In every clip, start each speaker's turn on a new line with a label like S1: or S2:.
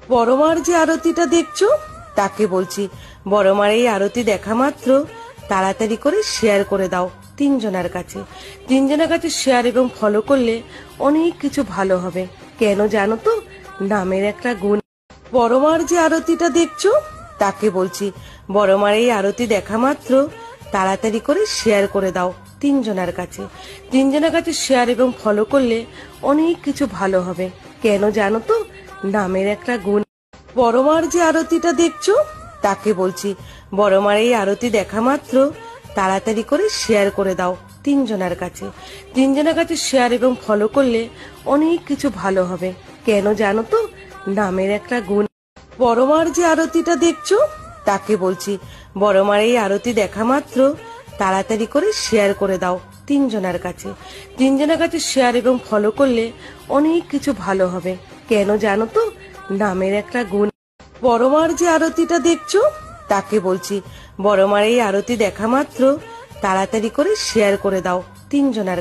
S1: বড় মার যে আরতিটা দেখছো তাকে বলছি, বড় মার এই আরতি দেখা মাত্র তাড়াতাড়ি করে শেয়ার করে দাও তিনজনের কাছে শেয়ার এবং ফলো করলে অনেক কিছু ভালো হবে। কেন জানো তো? নামের একটা গুণ। বড় মার যে আরতিটা দেখছো তাকে বলছি, বড় মার এই আরতি দেখা মাত্র তাড়াতাড়ি করে শেয়ার করে দাও তিনজনের কাছে শেয়ার এবং ফলো করলে অনেক কিছু ভালো হবে। কেন জানো তো? নামের একটা গুণ। বড় মার যে আরতিটা দেখছো তাকে বলছি, বড় মার এই আরতি দেখা মাত্র তাড়াতাড়ি করে শেয়ার করে দাও তিনজনের কাছে শেয়ার এবং ফলো করলে অনেক কিছু ভালো হবে। কেন জানো তো? নামের একটা গুণ। বড় মার যে আরতিটা দেখছো তাকে বলছি, বড় মার এই আরতি দেখা মাত্র তাড়াতাড়ি করে শেয়ার করে দাও তিনজনের কাছে শেয়ার এবং ফলো করলে অনেক কিছু ভালো হবে। কেন জানো তো? নামের একটা গুণ। বড় মার যে আরতিটা দেখছো তাকে বলছি, বড় মার এই আরতি দেখা মাত্র তাড়াতাড়ি করে শেয়ার করে দাও তিনজনের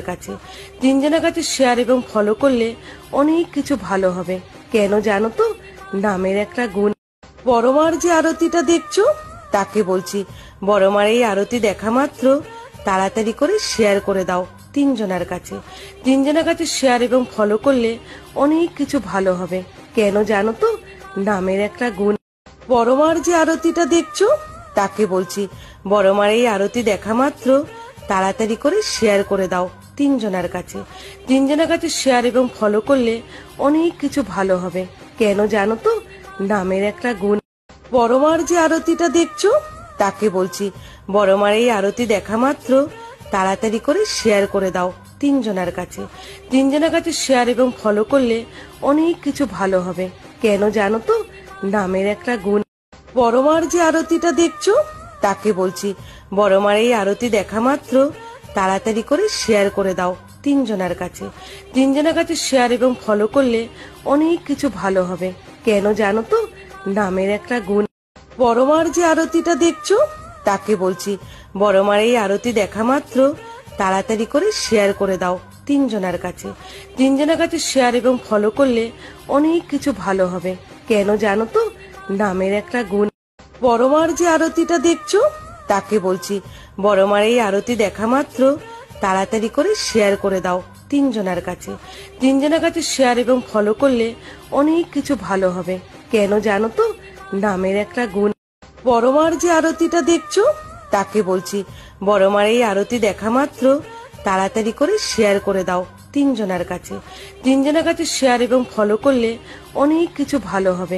S1: কাছে শেয়ার এবং ফলো করলে অনেক কিছু ভালো হবে। কেন জানো তো? নামের একটা গুণ। বড় মার যে আরতিটা দেখছো তাকে বলছি, বড় মার এই আরতি দেখা মাত্র তাড়াতাড়ি করে শেয়ার করে দাও তিনজনের কাছে শেয়ার এবং ফলো করলে অনেক কিছু ভালো হবে। কেন জানো তো? নামের একটা গুণ। বড় মার যে আরতিটা দেখছো তাকে বলছি, বড় মার এই আরতি দেখা মাত্র তাড়াতাড়ি করে শেয়ার করে দাও তিনজনের কাছে শেয়ার এবং ফলো করলে অনেক কিছু ভালো হবে। কেন জানো তো? নামের একটা গুণ। বড় মার যে আরতিটা দেখছো তাকে বলছি, বড় মার এই আরতি দেখা মাত্র তাড়াতাড়ি করে শেয়ার করে দাও তিনজনের কাছে শেয়ার এবং ফলো করলে অনেক কিছু ভালো হবে। কেন জানো তো? নামের একটা গুণ। বড় মার যে আরতিটা দেখছো তাকে বলছি, বড় মার এই আরতি দেখা মাত্র তাড়াতাড়ি করে শেয়ার করে দাও তিনজনের কাছে শেয়ার এবং ফলো করলে অনেক কিছু ভালো হবে। কেন জানো তো? নামের একটা গুণ। বড় মার যে আরতিটা দেখছো তাকে বলছি, বড় মার এই আরতি দেখা মাত্র তাড়াতাড়ি করে শেয়ার করে দাও তিনজনের কাছে শেয়ার এবং ফলো করলে অনেক কিছু ভালো হবে। কেন জানো তো? নামের একটা গুণ। বড় মার যে আরতিটা দেখছো তাকে বলছি, বড় মার এই আরতি দেখা মাত্র তাড়াতাড়ি করে শেয়ার করে দাও তিনজনের কাছে শেয়ার এবং ফলো করলে অনেক কিছু ভালো হবে। কেন জানো তো? নামের একটা গুণ। বড় মার যে আরতিটা দেখছো তাকে বলছি, বড় মার এই আরতি দেখা মাত্র তাড়াতাড়ি করে শেয়ার করে দাও তিনজনের কাছে শেয়ার এবং ফলো করলে অনেক কিছু ভালো হবে।